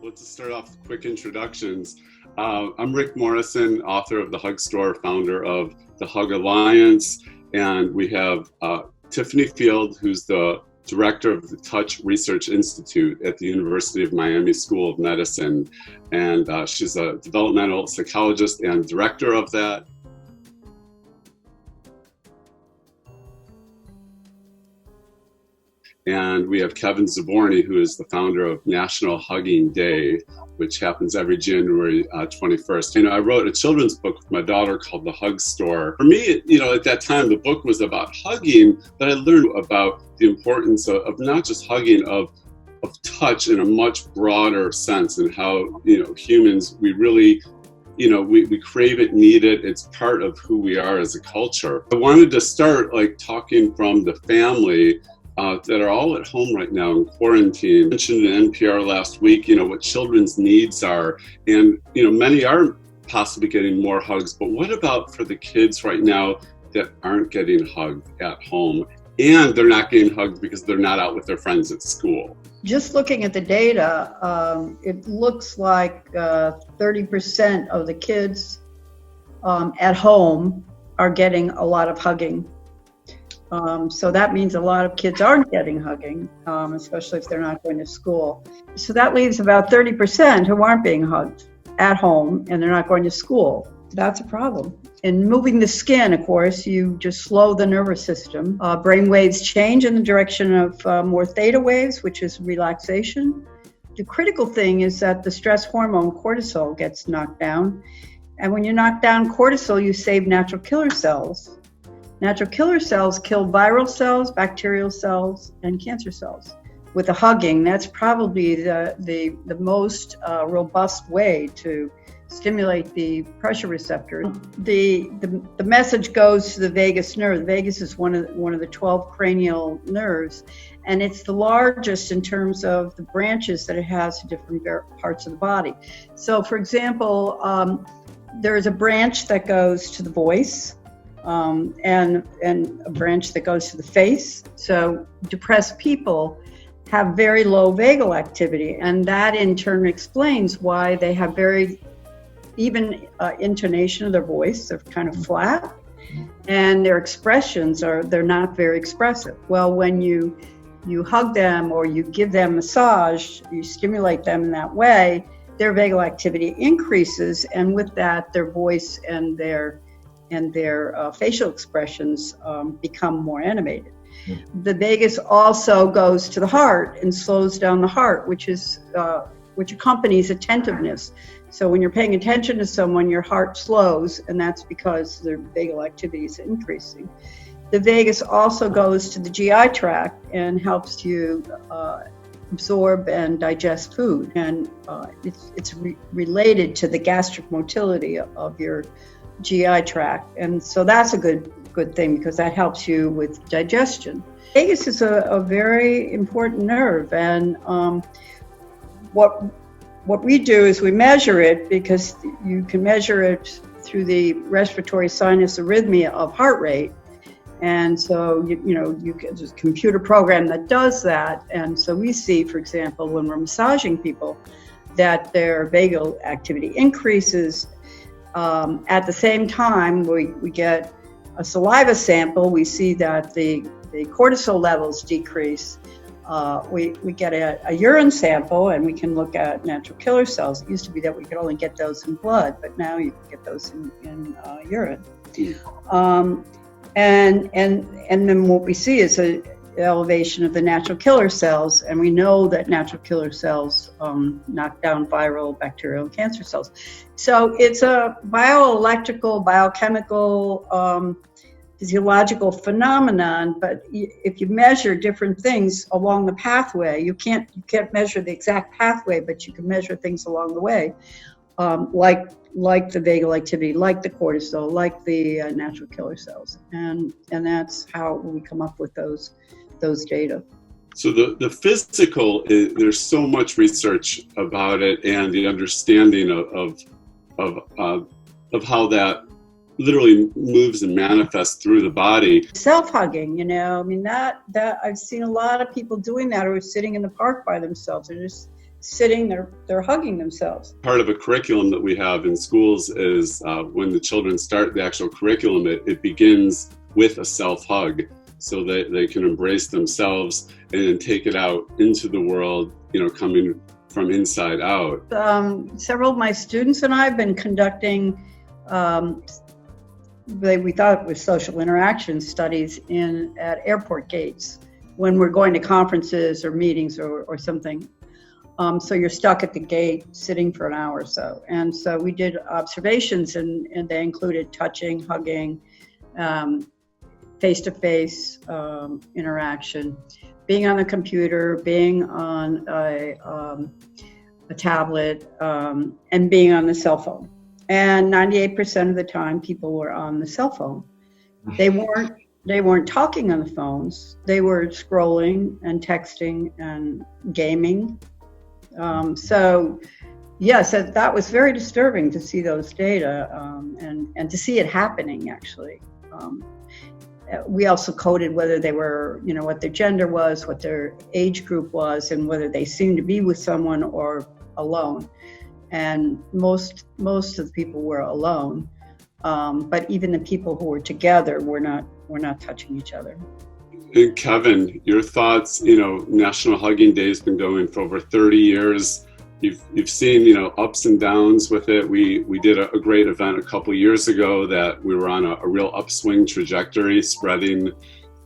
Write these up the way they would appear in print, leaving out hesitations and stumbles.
Let's start off with quick introductions. I'm Rick Morrison, author of The Hug Store, founder of the Hug Alliance, and we have Tiffany Field, who's the director of the Touch Research Institute at the University of Miami School of Medicine, and she's a developmental psychologist and director of that. And we have Kevin Zaborny, who is the founder of National Hugging Day, which happens every January 21st. I wrote a children's book with my daughter called The Hug Store. For me, at that time, the book was about hugging, but I learned about the importance of not just hugging, of touch in a much broader sense, and how, humans, we really, we crave it, need it. It's part of who we are as a culture. I wanted to start talking from the family that are all at home right now in quarantine. I mentioned in NPR last week, what children's needs are. And, many are possibly getting more hugs, but what about for the kids right now that aren't getting hugged at home? And they're not getting hugged because they're not out with their friends at school. Just looking at the data, it looks like 30% of the kids at home are getting a lot of hugging. So that means a lot of kids aren't getting hugging, especially if they're not going to school. So that leaves about 30% who aren't being hugged at home and they're not going to school. That's a problem. In moving the skin, of course, you just slow the nervous system. Brain waves change in the direction of more theta waves, which is relaxation. The critical thing is that the stress hormone cortisol gets knocked down. And when you knock down cortisol, you save natural killer cells. Natural killer cells kill viral cells, bacterial cells, and cancer cells. With the hugging, that's probably the most robust way to stimulate the pressure receptor. The message goes to the vagus nerve. The vagus is one of the 12 cranial nerves, and it's the largest in terms of the branches that it has to different parts of the body. So, for example, there's a branch that goes to the voice. And a branch that goes to the face. So depressed people have very low vagal activity, and that in turn explains why they have very even intonation of their voice. They're kind of flat, and their expressions they're not very expressive. Well, when you hug them or you give them massage, you stimulate them in that way, their vagal activity increases, and with that, their voice and their facial expressions become more animated. The vagus also goes to the heart and slows down the heart, which accompanies attentiveness. So when you're paying attention to someone, your heart slows, and that's because their vagal activity is increasing. The vagus also goes to the GI tract and helps you absorb and digest food, and it's related to the gastric motility of your GI tract, and so that's a good thing because that helps you with digestion. Vagus is a very important nerve, and what we do is we measure it because you can measure it through the respiratory sinus arrhythmia of heart rate, and so you can just computer program that does that, and so we see, for example, when we're massaging people, that their vagal activity increases. At the same time, we get a saliva sample. We see that the cortisol levels decrease. We get a urine sample, and we can look at natural killer cells. It used to be that we could only get those in blood, but now you can get those in urine. And then what we see is an elevation of the natural killer cells, and we know that natural killer cells knock down viral, bacterial, and cancer cells. So it's a bioelectrical, biochemical, physiological phenomenon, but if you measure different things along the pathway, you can't measure the exact pathway, but you can measure things along the way, like the vagal activity, like the cortisol, like the natural killer cells, and that's how we come up with those data. So the physical, there's so much research about it, and the understanding of how that literally moves and manifests through the body. Self-hugging, that I've seen a lot of people doing that, or sitting in the park by themselves. They're just sitting, they're hugging themselves. Part of a curriculum that we have in schools is when the children start the actual curriculum, it begins with a self-hug so that they can embrace themselves and then take it out into the world, coming from inside out. Several of my students and I have been conducting, we thought it was social interaction studies at airport gates when we're going to conferences or meetings or something. So you're stuck at the gate sitting for an hour or so. And so we did observations and they included touching, hugging, face-to-face interaction, being on the computer, being on a tablet, and being on the cell phone. And 98% of the time people were on the cell phone. They weren't talking on the phones. They were scrolling and texting and gaming. So yes, that was very disturbing to see those data and to see it happening actually. We also coded whether they were, what their gender was, what their age group was, and whether they seemed to be with someone or alone. And most of the people were alone, but even the people who were together were not touching each other. And Kevin, your thoughts? National Hugging Day has been going for over 30 years. You've seen ups and downs with it. We did a great event a couple years ago that we were on a real upswing trajectory, spreading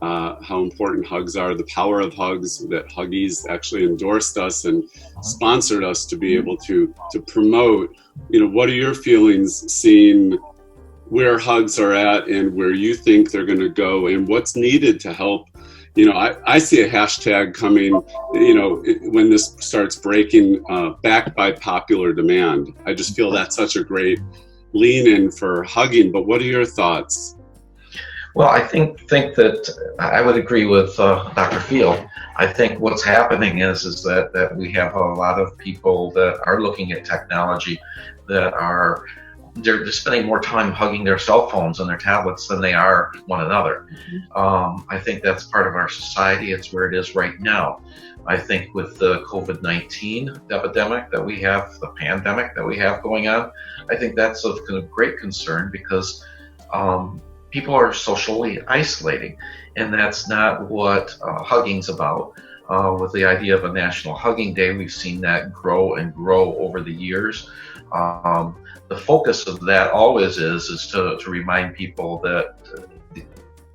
how important hugs are, the power of hugs, that Huggies actually endorsed us and sponsored us to be able to promote. What are your feelings seeing where hugs are at and where you think they're going to go and what's needed to help? I see a hashtag coming, when this starts breaking, backed by popular demand. I just feel that's such a great lean in for hugging, but what are your thoughts? Well, I think that I would agree with Dr. Field. I think what's happening is that we have a lot of people that are looking at technology that they're spending more time hugging their cell phones and their tablets than they are one another. I think that's part of our society. It's where it is right now. I think with the COVID-19 epidemic that we have, the pandemic that we have going on, I think that's of great concern because people are socially isolating, and that's not what hugging's about. With the idea of a National Hugging Day, we've seen that grow and grow over the years. The focus of that always is to remind people that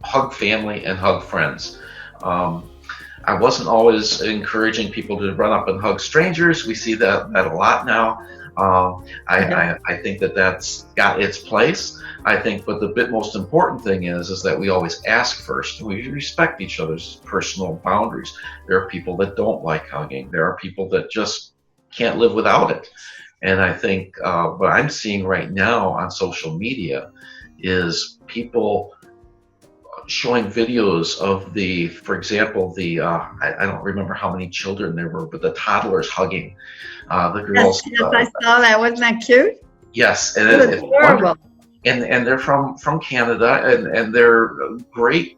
hug family and hug friends. I wasn't always encouraging people to run up and hug strangers. We see that a lot now. I think that's got its place. I think, but the most important thing is that we always ask first. We respect each other's personal boundaries. There are people that don't like hugging. There are people that just can't live without it. And I think what I'm seeing right now on social media is people showing videos of for example, I don't remember how many children there were, but the toddlers hugging the girls. Yes, I saw that. Wasn't that cute? Yes, and it's adorable. And they're from Canada, and they're a great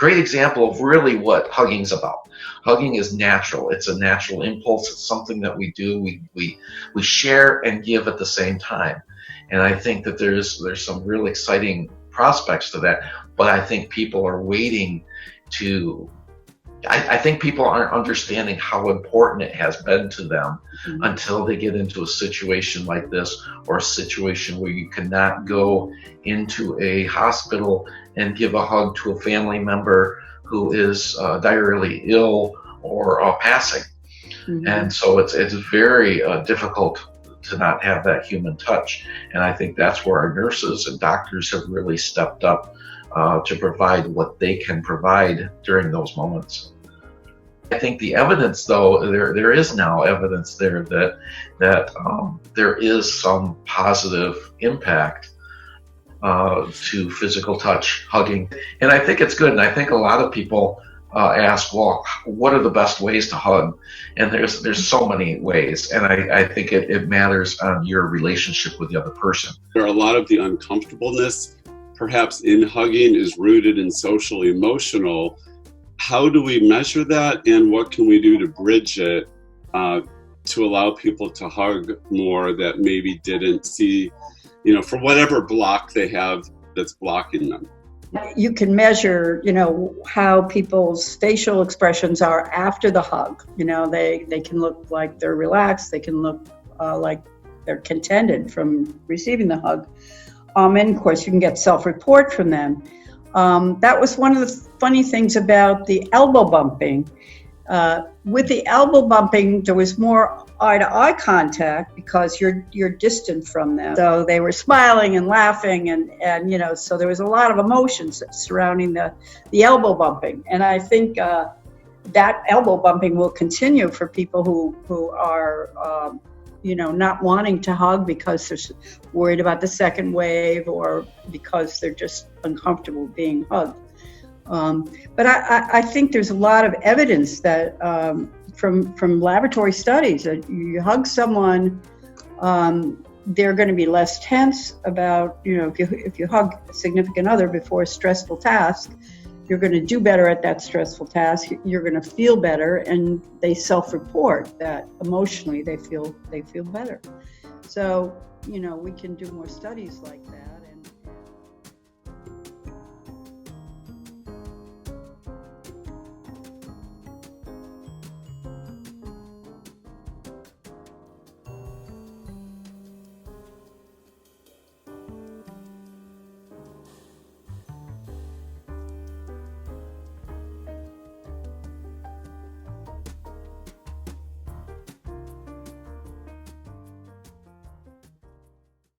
example of really what hugging's about. Hugging is natural. It's a natural impulse. It's something that we do. We share and give at the same time. And I think that there's some real exciting prospects to that. But I think people are waiting to. I think people aren't understanding how important it has been to them until they get into a situation like this, or a situation where you cannot go into a hospital and give a hug to a family member who is direly ill or passing. And so it's very difficult to not have that human touch. And I think that's where our nurses and doctors have really stepped up to provide what they can provide during those moments. I think the evidence, though, there is now evidence there that there is some positive impact to physical touch, hugging. And I think it's good. And I think a lot of people ask, well, what are the best ways to hug? And there's so many ways. And I think it matters on your relationship with the other person. There are a lot of the uncomfortableness, perhaps in hugging, is rooted in social emotional. How do we measure that, and what can we do to bridge it to allow people to hug more that maybe didn't see, for whatever block they have that's blocking them. You can measure, how people's facial expressions are after the hug. They can look like they're relaxed. They can look like they're contented from receiving the hug. And of course, you can get self-report from them. That was one of the funny things about the elbow bumping. With the elbow bumping, there was more eye-to-eye contact because you're distant from them. So they were smiling and laughing, and so there was a lot of emotions surrounding the elbow bumping. And I think that elbow bumping will continue for people who are not wanting to hug because they're worried about the second wave or because they're just uncomfortable being hugged. But I think there's a lot of evidence that from laboratory studies that you hug someone, they're going to be less tense about, if you hug a significant other before a stressful task, you're going to do better at that stressful task. You're going to feel better, and they self-report that emotionally they feel better. So, we can do more studies like that.